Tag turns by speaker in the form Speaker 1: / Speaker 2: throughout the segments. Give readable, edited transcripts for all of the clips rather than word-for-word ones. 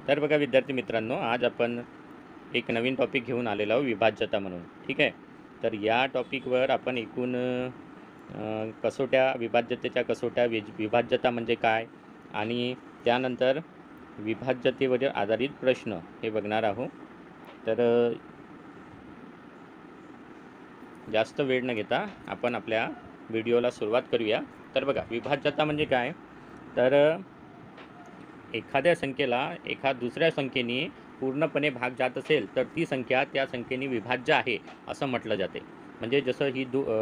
Speaker 1: तर बघा विद्यार्थी मित्रांनो, आज आपण एक नवीन टॉपिक घेऊन आलेलो आहोत, विभाज्यता म्हणून. ठीक आहे. तर या टॉपिकवर आपण एकूण कसोट्या, विभाज्यतेच्या कसोट्या, विभाज्यता म्हणजे काय आणि त्यानंतर विभाज्यतेवर आधारित प्रश्न हे बघणार आहोत. तर जास्त वेळ न घेता आपण आपल्या व्हिडिओला सुरुवात करूया. तर बघा, विभाज्यता म्हणजे काय? तर एखाद्या संख्येला दुसऱ्या संख्येने पूर्णपणे भाग जात असेल तर ती संख्या त्या संख्येने विभाज्य आहे असं म्हटलं जाते. म्हणजे जसं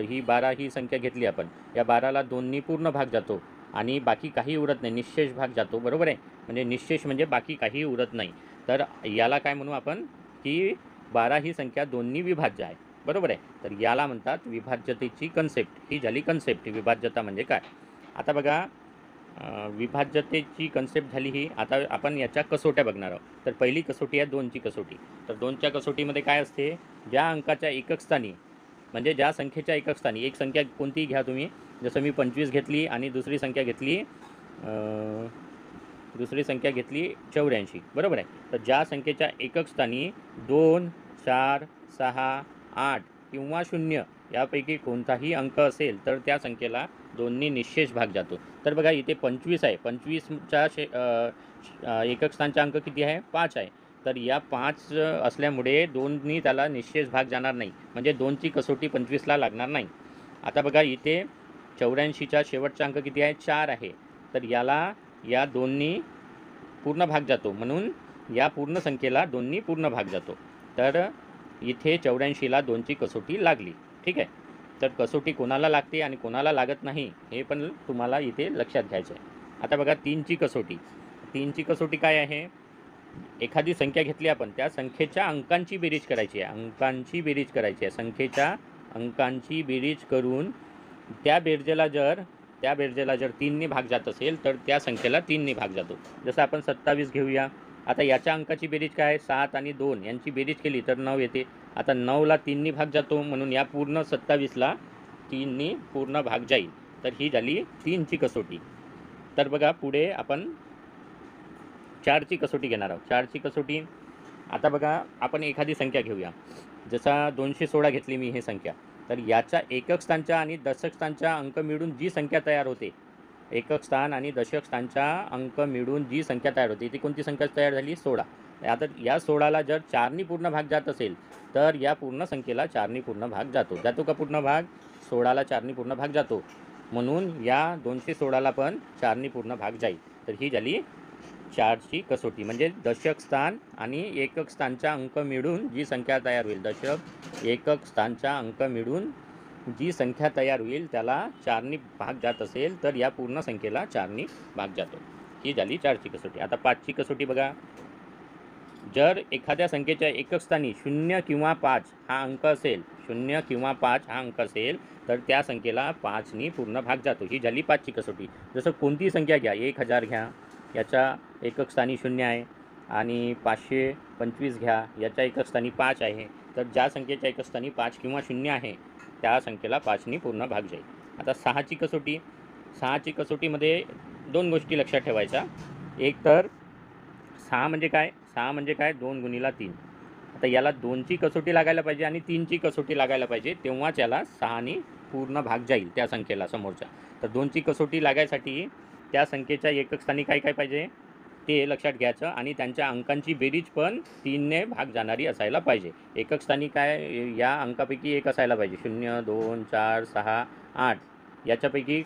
Speaker 1: ही 12 ही संख्या घेतली आपण, या 12ला 2नी पूर्ण भाग जातो आणि बाकी काही उरत नाही, निश्शेष भाग जातो. बरोबर आहे. म्हणजे निश्शेष म्हणजे बाकी काही उरत नाही. तर याला काय म्हणू आपण, की 12 ही संख्या 2नी विभाज्य आहे. बरोबर आहे. तर याला म्हणतात विभाज्यतेची कन्सेप्ट. ही झाली कन्सेप्ट, विभाज्यता म्हणजे काय. आता बघा, विभाज्यतेची कन्सेप्ट झाली ही. आता आपण याच्या कसोट्या बघणार आहोत. तर पहिली कसोटी आहे 2ची कसोटी. तर 2च्या कसोटीमध्ये काय असते, ज्या अंकाच्या एकक स्थानी, म्हणजे ज्या संख्येच्या एकक स्थानी, एक संख्या कोणतीही घ्या तुम्ही, जसं मी 25 घेतली आणि दुसरी संख्या घेतली 84. बरोबर आहे. तर ज्या संख्येच्या एकक स्थानी 2, 4, 6, 8 किंवा 0 यापैकी कोणताही अंक असेल तर त्या संख्येला 2नी निश्शेष भाग जातो. तर बघा, इथे 25 आहे. 25च्या एकक स्थानचा अंक किती आहे? 5 आहे. तर या 5 असल्यामुळे 2नी त्याला निश्शेष भाग जाणार नाही. म्हणजे 2ची कसोटी 25ला लागणार नाही. आता बघा, इथे 84चा शेवटचा अंक किती आहे? 4 आहे. तर याला या 2नी पूर्ण भाग जातो, म्हणून या पूर्ण संख्येला 2नी पूर्ण भाग जातो. तर इथे 84ला 2ची कसोटी लागली. ठीक आहे. तर कसोटी कोणाला लागते आणि कोणाला लागत नाही हे पण तुम्हाला इथे लक्षात घ्यायचं आहे. आता बघा, 3ची कसोटी. 3ची कसोटी काय आहे? एखादी संख्या घेतली आपण, त्या संख्येच्या अंकांची बेरीज करायची आहे. अंकांची बेरीज करायची आहे. संख्येच्या अंकांची बेरीज करून त्या बेरजेला जर 3नी भाग जात असेल तर त्या संख्येला 3नी भाग जातो. जसं आपण 27 घेऊया. आता याच्या अंकाची बेरीज काय? 7 आणि 2 यांची बेरीज केली तर 9 येते. आता 9ला 3नी भाग जातो, म्हणून या पूर्ण 27ला 3नी पूर्ण भाग जाईल. तर ही झाली 3ची कसोटी. तर बघा, पुढे आपण 4ची कसोटी घेणार आहोत. 4ची कसोटी. आता बघा, आपण एखादी संख्या घेऊया. जसा 216 घेतली मी ही संख्या. तर याच्या एकक स्थानच्या आणि दशक स्थानच्या अंक मिळून जी संख्या तयार होते, एकक स्थान आणि दशक स्थानच्या अंक मिळून जी संख्या तयार होते, ती कोणती संख्या तयार झाली? 16. आता या 16ला जर 4नी पूर्ण भाग जात असेल तर या पूर्ण संख्येला 4नी पूर्ण भाग जातो. जातो का पूर्ण भाग? 16ला 4नी पूर्ण भाग जातो, म्हणून या 216ला पण 4नी पूर्ण भाग जाईल. तर ही झाली 4ची कसोटी. म्हणजे दशक स्थान आणि एकक स्थानचा अंक मिळून जी संख्या तयार होईल, दशक एकक स्थानचा अंक मिळून जी संख्या तयार होईल त्याला 4नी भाग जात असेल तर या पूर्ण संख्येला 4नी भाग जातो. ही झाली 4ची कसोटी. आता 5ची कसोटी बघा. जर एखाद्या संख्येच्या एकक स्थानी 0 किंवा 5 हा अंक असेल, 0 किंवा 5 हा अंक असेल तर त्या संख्येला 5नी पूर्ण भाग जातो. ही झाली 5ची कसोटी. जसं कोणतीही संख्या घ्या, 1000 घ्या, याच्या एकक स्थानी 0 आहे, आणि 525 घ्या, याच्या एकक स्थानी 5 आहे. तर ज्या संख्येच्या एकक स्थानी 5 किंवा 0 आहे त्या संख्येला 5नी पूर्ण भाग जाईल. आता 6ची कसोटी. 6ची कसोटीमध्ये 2 गोष्टी लक्षात ठेवायच्या. एक तर 6 म्हणजे काय? 6 म्हणजे काय? 2 गुणिला 3. आता याला 2ची कसोटी लागायला पाहिजे आणि 3ची कसोटी लागायला पाहिजे, तेव्हाच याला 6नी पूर्ण भाग जाईल त्या संख्येला, समोरच्या. तर 2ची कसोटी लागायसाठी त्या संख्येच्या एकक स्थानी काय काय पाहिजे ते लक्षात घ्यायचं, आणि त्यांच्या अंकांची बेरीज पण 3ने भाग जाणारी असायला पाहिजे. एकक स्थानी काय? या अंकापैकी एक असायला पाहिजे. 0, 2, 4, 6, 8 याच्यापैकी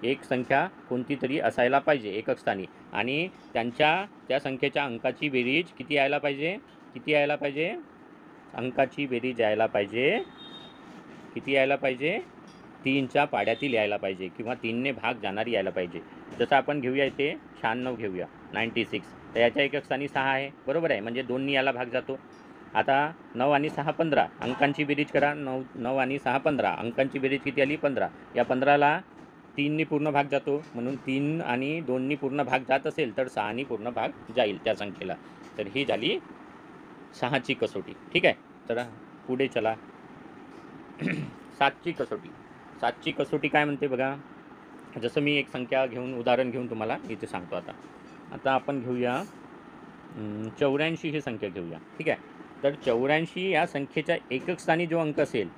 Speaker 1: एक संख्या कोणती तरी असायला पाहिजे एकक स्थानी, आणि त्या संख्येच्या अंकाची बेरीज किती यायला पाहिजे? किती यायला पाहिजे? अंकाची बेरीज यायला पाहिजे. किती यायला पाहिजे? 3च्या पाड्यातील यायला पाहिजे, किंवा 3ने भाग जाणारी यायला पाहिजे. जसं आपण घेऊया इथे 96 घेऊया, 96. तर याच्या एकक स्थानी 6 आहे. बरोबर आहे. म्हणजे 2नी याला भाग जातो. आता 9 आणि 6 15. अंकांची बेरीज करा. 9 आणि 6 15. अंकांची बेरीज किती आली? 15. या 15ला 3नी पूर्ण भाग जातो, म्हणून 3 आणि 2नी पूर्ण भाग जात असेल तर 6नी पूर्ण भाग जाईल त्या संख्येला. तर ही झाली 6ची कसोटी. ठीक आहे. तर पुढे चला. 7ची कसोटी. 7ची कसोटी काय म्हणते बघा. जसं मी एक संख्या घेऊन, उदाहरण घेऊन तुम्हाला इथे सांगतो. आता आपण घेऊया 84 ही संख्या घेऊया. ठीक आहे. तर 84 या संख्येच्या एकक स्थानी जो अंक असेल,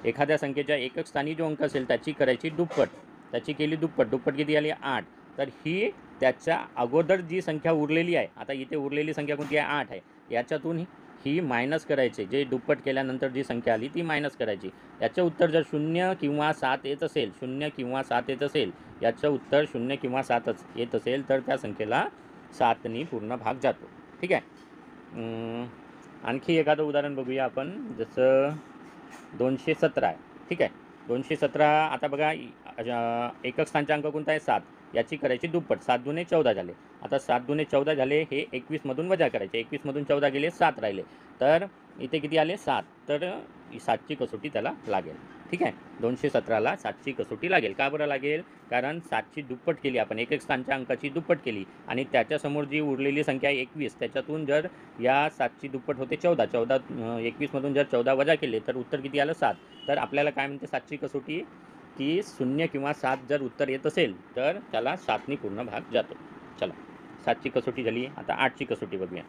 Speaker 1: एखाद्या संख्येच्या एकक स्थानी जो अंक असेल त्याची करायची दुप्पट. त्याची केली दुप्पट. दुप्पट किती आली? 8. तर ही त्याच्या अगोदर जी संख्या उरलेली आहे, आता इथे उरलेली संख्या कोणती आहे? 8 आहे. याच्यातून ही मायनस करायचे. जे दुप्पट केल्यानंतर जी संख्या आली ती मायनस करायची. याचं उत्तर जर 0 किंवा 7 येत असेल, 0 किंवा 7 येत असेल, याचं उत्तर 0 किंवा 7च येत असेल, तर त्या संख्येला 7नी पूर्ण भाग जातो. ठीक आहे. आणखी एखादं उदाहरण बघूया आपण. जसं 217 आहे. ठीक आहे. 217 आता बघा, एकक स्थानचा अंक कोणता आहे? 7. याची करायची दुप्पट. 7 दुणे 14 झाले. आता 7 दुणे 14 झाले, हे 21मधून वजा करायचे. 21मधून 14 गेले, 7 राहिले. तर इथे किती आले? 7. तर 7ची कसोटी त्याला लागेल. ठीक आहे. 217ला 7ची कसोटी लागेल. का बरं लागेल? कारण 7ची दुप्पट केली आपण, एकक स्थानच्या अंकाची दुप्पट केली आणि त्याच्यासमोर जी उरलेली संख्या आहे 21, त्याच्यातून जर या 7ची दुप्पट होते 14. 21मधून जर 14 वजा केले तर उत्तर किती आलं? 7. तर आपल्याला काय म्हणते 7ची कसोटी? की 0 किंवा 7 जर उत्तर येत असेल तर त्याला 7नी पूर्ण भाग जातो. चला, 7ची कसोटी झाली. आता 8ची कसोटी बघूया.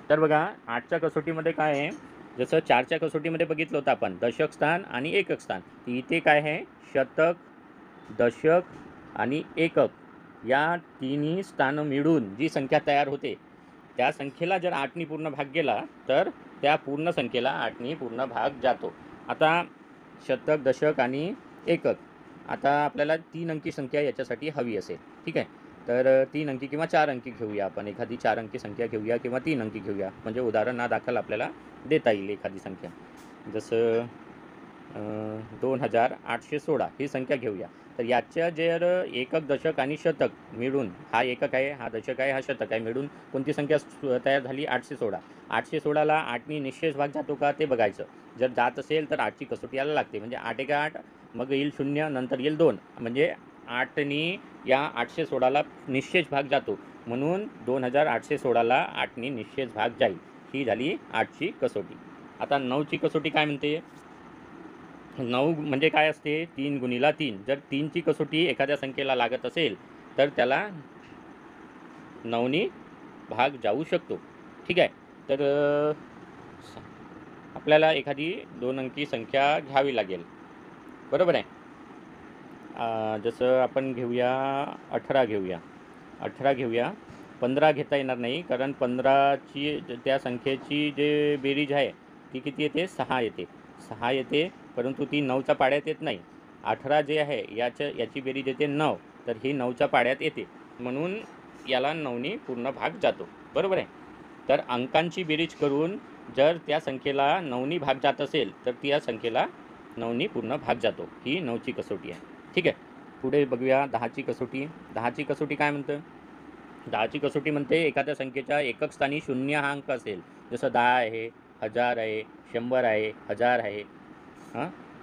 Speaker 1: तर बघा, 8च्या कसोटीमध्ये काय आहे? जसं 4च्या कसोटीमध्ये बघितलं होतं आपण दशक स्थान आणि एकक स्थान. इथे काय आहे? शतक, दशक आणि एकक या तिन्ही स्थानं मिळून जी संख्या तयार होते, त्या संख्येला जर 8नी पूर्ण भाग गेला तर त्या पूर्ण संख्येला 8नी पूर्ण भाग जातो. आता शतक, दशक आणि एकक, आता आपल्याला 3 अंकी संख्या याच्यासाठी हवी असेल. ठीक आहे. तर 3 अंकी किंवा 4 अंकी घेऊया आपण. एखादी 4 अंकी संख्या घेऊया किंवा 3 अंकी घेऊया, म्हणजे उदाहरणादाखल आपल्याला देता येईल एखादी संख्या. जसं 2816 ही संख्या घेऊया. तर याच्या जर एकक, दशक आणि शतक मिळून, हा एकक आहे, हा दशक आहे, हा शतक आहे, मिळून कोणती संख्या तयार झाली? 816. 816ला 8नी निश्चेष भाग जातो का ते बघायचं. जर जात असेल तर 8ची कसोटी यायला लागते. म्हणजे 8 एका 8, मग येईल 0, नंतर येईल 2. म्हणजे 8नी या 816ला निश्चेष भाग जातो. म्हणून 2816ला 8नी निश्चेष भाग जाईल. ही झाली 8ची कसोटी. आता 9ची कसोटी काय म्हणते? 9 म्हणजे काय असते? 3 गुणिला 3. जर 3ची कसोटी एखाद्या संख्येला लागत असेल तर त्याला 9नी भाग जाऊ शकतो. ठीक आहे. तर आपल्याला एखादी 2 अंकी संख्या घ्यावी लागेल. बरोबर आहे. जसं आपण घेऊया 18 घेऊया. 18 घेऊया. 15 घेता येणार नाही, कारण 15ची त्या संख्येची जे बेरीज आहे ती किती येते? 6 येते. 6 येते, परंतु ती 9च्या पाड्यात येत नाही. 18 जे आहे याची बेरीज येते 9, तर ही 9च्या पाड्यात येते. म्हणून याला 9नी पूर्ण भाग जातो. बरोबर आहे. तर अंकांची बेरीज करून जर त्या संख्येला 9नी भाग जात असेल तर त्या संख्येला 9नी पूर्ण भाग जातो. ही 9ची कसोटी आहे. ठीक आहे. पुढे बघूया 10ची कसोटी. 10ची कसोटी काय म्हणतं? 10ची कसोटी म्हणते एखाद्या संख्येच्या एकक स्थानी 0 हा अंक असेल, जसं 10 आहे, 1000 आहे, 100 आहे, 1000 आहे,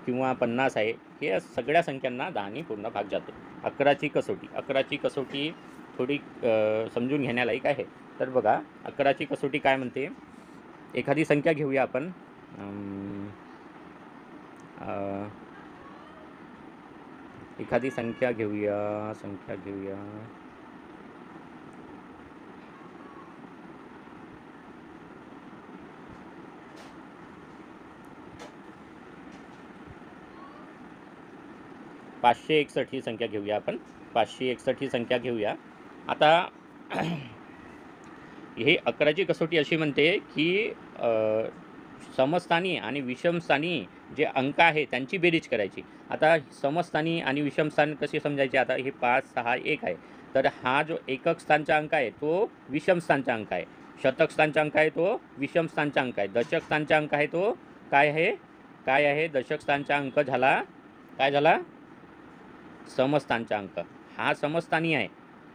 Speaker 1: किंवा 50 आहे, हे सगळ्या संख्यांना 10नी पूर्ण भाग जातो. 11ची कसोटी. 11ची कसोटी थोडी समजून घेण्यालायक आहे. तर बघा, 11ची कसोटी काय म्हणते? एखादी संख्या घेऊया आपण. एखादी संख्या घेऊया. 561 ही संख्या घेऊया आपण. 561 ही संख्या घेऊया. आता हे 11ची कसोटी अशी म्हणते की समस्थानी आणि विषमस्थानी जे अंक आहे त्यांची बेरीज करायची. आता समस्थानी आणि विषमस्थान कशी समजायची? आता हे 5, 6, 1 आहे. तर हा जो एकक स्थानचा अंक आहे तो विषमस्थानचा अंक आहे. शतक स्थानचा अंक आहे तो विषमस्थानचा अंक आहे. दशक स्थानचा अंक आहे तो काय आहे? दशक स्थानचा अंक झाला, काय झाला? समस्थानचा अंक. हा समस्थानी आहे,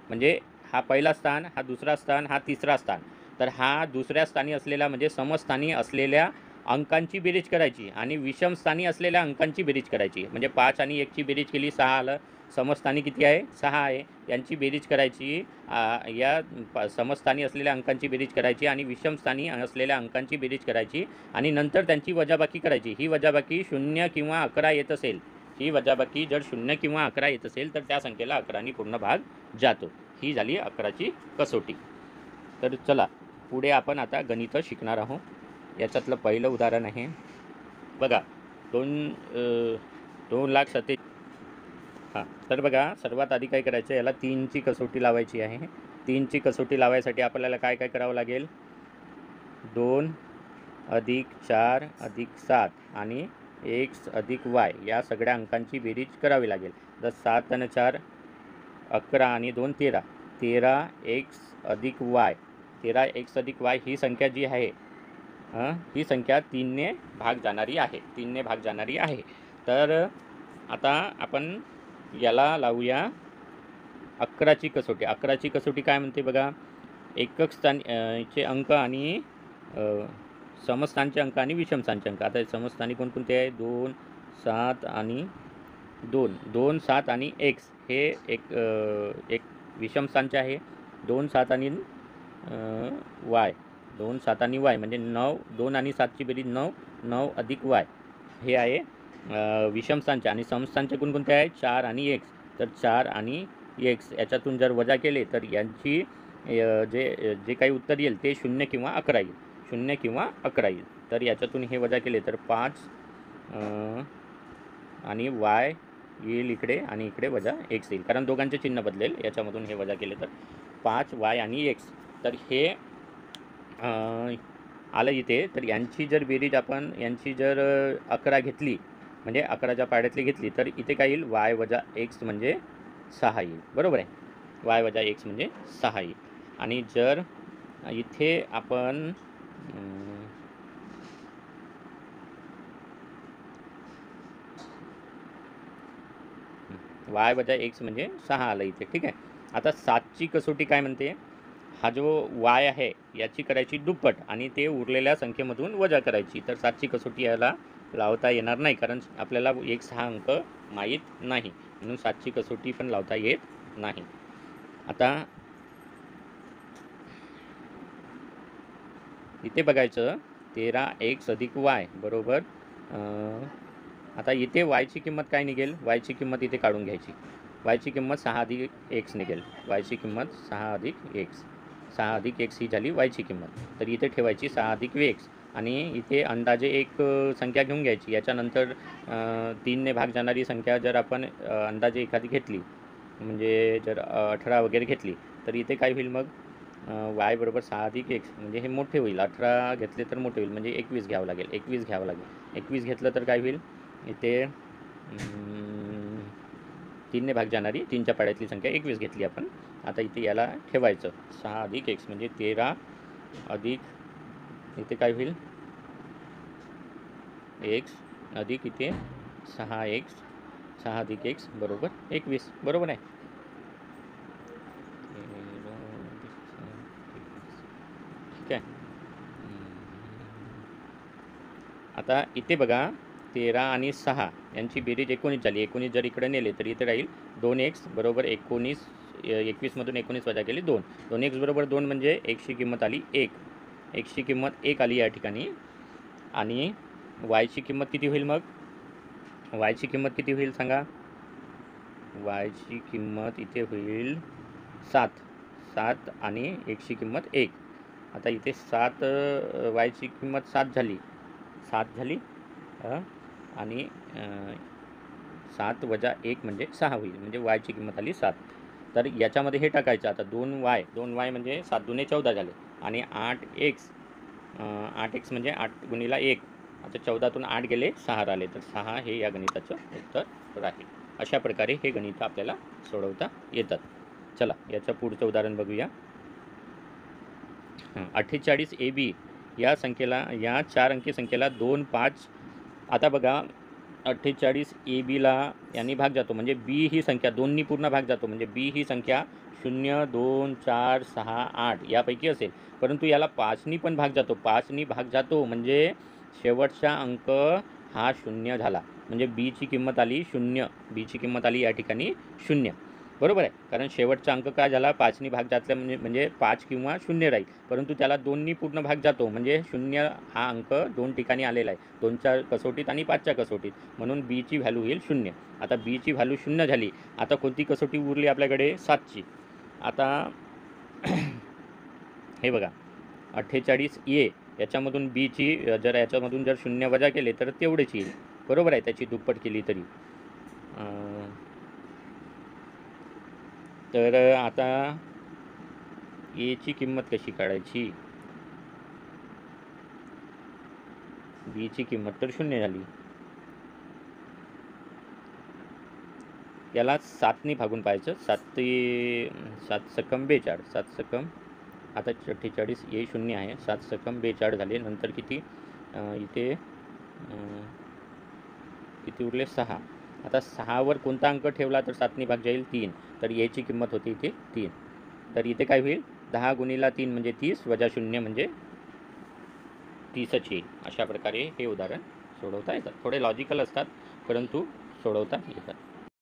Speaker 1: म्हणजे हा पहिला स्थान, हा दुसरा स्थान, हा तिसरा स्थान. तर हा दुसऱ्या स्थानी असलेला म्हणजे समस्थानी असलेल्या अंकांची बेरीज करायची आणि विषमस्थानी असलेल्या अंकांची बेरीज करायची. म्हणजे 5 आणि 1ची बेरीज केली 6 आलं. समस्थानी किती आहे? 6 आहे. यांची बेरीज करायची, या समस्थानी असलेल्या अंकांची बेरीज करायची आणि विषमस्थानी असलेल्या अंकांची बेरीज करायची आणि नंतर त्यांची वजाबाकी करायची. ही वजाबाकी 0 किंवा 11 येत असेल, ही वजाबाकी जर 0 किंवा 11 येत असेल तर त्या संख्येला 11नी पूर्ण भाग जातो. ही झाली 11ची कसोटी. तर चला पुढे आपण आता गणितं शिकणार आहोत. याच्यातलं पहिलं उदाहरण आहे बघा. 2,07,000. हां, तर बघा सर्वात आधी काय करायचं, याला 3ची कसोटी लावायची आहे. 3ची कसोटी लावायसाठी आपल्याला काय काय करावं लागेल, 2 अधिक 4 अधिक 7 आणि x अधिक y या सगळ्या अंकांची बेरीज करावी लागेल. तर 7 आणि 4 11 आणि 2 13. 13x अधिक y, 13x अधिक y ही संख्या जी आहे ही संख्या 3ने भाग जाणारी आहे, 3ने भाग जाणारी आहे. तर आता आपण याला लावूया 11ची कसोटी. 11ची कसोटी काय म्हणते बघा, एकक स्थानचे अंक आणि समस्थानचे अंक आणि विषमस्थानचे अंक. आता समस्थानी कोणकोणते आहे, 2 7 आणि 2, 2 7 आणि x हे एक विषमस्थानचे आहे. 2 7 आणि y, 2 7 आणि y म्हणजे 9, 2 आणि 7ची बेरीज 9, 9 अधिक y हे आहे विषमस्थानचे. आणि समस्थानचे कोणकोणते आहे, 4 आणि x. तर 4 आणि x याच्यातून जर वजा केले तर यांची जे काही उत्तर येईल ते 0 किंवा 11 येईल, 0 किंवा 11 येईल. तर याच्यातून हे वजा केले तर 5 आणि y येईल इकडे आणि इकडे वजा x येईल, कारण दोघांचे चिन्ह बदलेल. याच्यामधून हे वजा केले तर 5y आणि x. तर हे आलं इथे. तर यांची जर बेरीज आपण यांची जर 11 घेतली म्हणजे 11च्या पाड्यातली घेतली तर इथे काय येईल, y वजा x म्हणजे 6 येईल. बरोबर आहे, y वजा x म्हणजे 6 येईल. आणि जर इथे आपण y वजा x म्हणजे 6 आलं इथे, ठीक आहे. आता 7ची कसोटी काय म्हणते, हा जो y आहे याची करायची दुप्पट आणि ते उरलेल्या संख्येमधून वजा करायची. तर 7ची कसोटी याला लावता येणार नाही, कारण आपल्याला x हा अंक माहीत नाही, म्हणून 7ची कसोटी पण लावता येत नाही. आता इथे बघायचं 13x अधिक y बरोबर आता इथे yची किंमत काय निघेल, yची किंमत इथे काढून घ्यायची. yची किंमत 6 अधिक x निघेल. yची किंमत 6 अधिक x, 6 अधिक x ही झाली yची किंमत. तर इथे ठेवायची 6 अधिक x आणि इथे अंदाजे एक संख्या घेऊन घ्यायची. याच्यानंतर 3ने भाग जाणारी संख्या जर आपण अंदाजे एखादी घेतली, म्हणजे जर 18 वगैरे घेतली तर इथे काय होईल मग, y बरोबर 6 अधिक x म्हणजे हे मोठे होईल. 18 घेतले तर मोठे होईल, म्हणजे 21 घ्यावं लागेल, 21 घ्यावं लागेल. 21 घेतलं तर काय होईल, इथे 3ने भाग जाणारी 3च्या पाड्यातली संख्या 21 घेतली आपण. आता इथे याला ठेवायचं 6 अधिक x म्हणजे 13 अधिक इथे काय होईल x अधिक इथे 6x, 6 अधिक x बरोबर 21. बरोबर आहे. ठीक आहे. आता इथे बघा 13 आणि 6 यांची बेरीज 19 झाली. 19 जर इकडे नेले तर इथे राहील 2x बरोबर 19. 21मधून 19 वजा केली 2. 2x बरोबर 2 म्हणजे xची किंमत आली 1. xची किंमत 1 आली या ठिकाणी. आणि yची किंमत किती होईल मग, yची किंमत किती होईल सांगा. yची किंमत इथे होईल 7. 7 आणि xची किंमत 1. आता इथे 7 yची किंमत 7 झाली, 7 झाली आणि 7 वजा 1 म्हणजे 6 होईल, म्हणजे yची किंमत आली 7. तर याच्यामध्ये हे टाकायचं आता 2y म्हणजे 7 दुने 14 झाले आणि 8x, 8x म्हणजे 8 गुणिला 1. आता 14तून 8 गेले 6 राहिले, तर 6 हे या गणिताचं उत्तर राहील. अशा प्रकारे हे गणित आपल्याला सोडवता येतात. चला याचं पुढचं उदाहरण बघूया. 48 AB या संख्येला, या 4 अंकी संख्येला 2 5. आता बघा 48 ABला यांनी भाग जातो म्हणजे B ही संख्या 2नी पूर्ण भाग जातो, म्हणजे B ही संख्या 0 2 4 6 8 यापैकी असेल, परंतु याला 5नी पण भाग जातो. 5नी भाग जातो म्हणजे शेवटचा अंक हा 0 झाला, म्हणजे Bची किंमत आली 0. Bची किंमत आली या ठिकाणी 0. बरोबर आहे, कारण शेवटचा अंक काय झाला, 5नी भाग जातल्या म्हणजे 5 किंवा 0 राहील, परंतु त्याला 2नी पूर्ण भाग जातो म्हणजे 0 हा अंक 2 ठिकाणी आलेला आहे, 2च्या कसोटीत आणि 5च्या कसोटीत, म्हणून Bची व्हॅल्यू येईल 0. आता Bची व्हॅल्यू 0 झाली. आता कोणती कसोटी उरली आपल्याकडे, 7ची. आता हे बघा 48 ए याच्यामधून बीची जर याच्यामधून जर 0 वजा केले तर तेवढेच येईल, बरोबर आहे, त्याची दुप्पट केली तरी. तर आता एची किंमत कशी काढायची? बीची किंमत तर 0 झाली, याला 7ने भागून पाहायचं. 7 सकम 42, 7 सकम आता 48 ए 0 आहे, 7 सकम 42 झाले. नंतर किती इथे किती उरले? 6. आता 6वर कोणता अंक ठेवला तर 7ने भाग जाईल? 3. तर याची किंमत होती इथे 3. तर इथे काय होईल? 10 गुणिला 3 म्हणजे 30 वजा 0 म्हणजे 30च येईल. अशा प्रकारे हे उदाहरण सोडवता येतात. थोडे लॉजिकल असतात परंतु सोडवता येतात.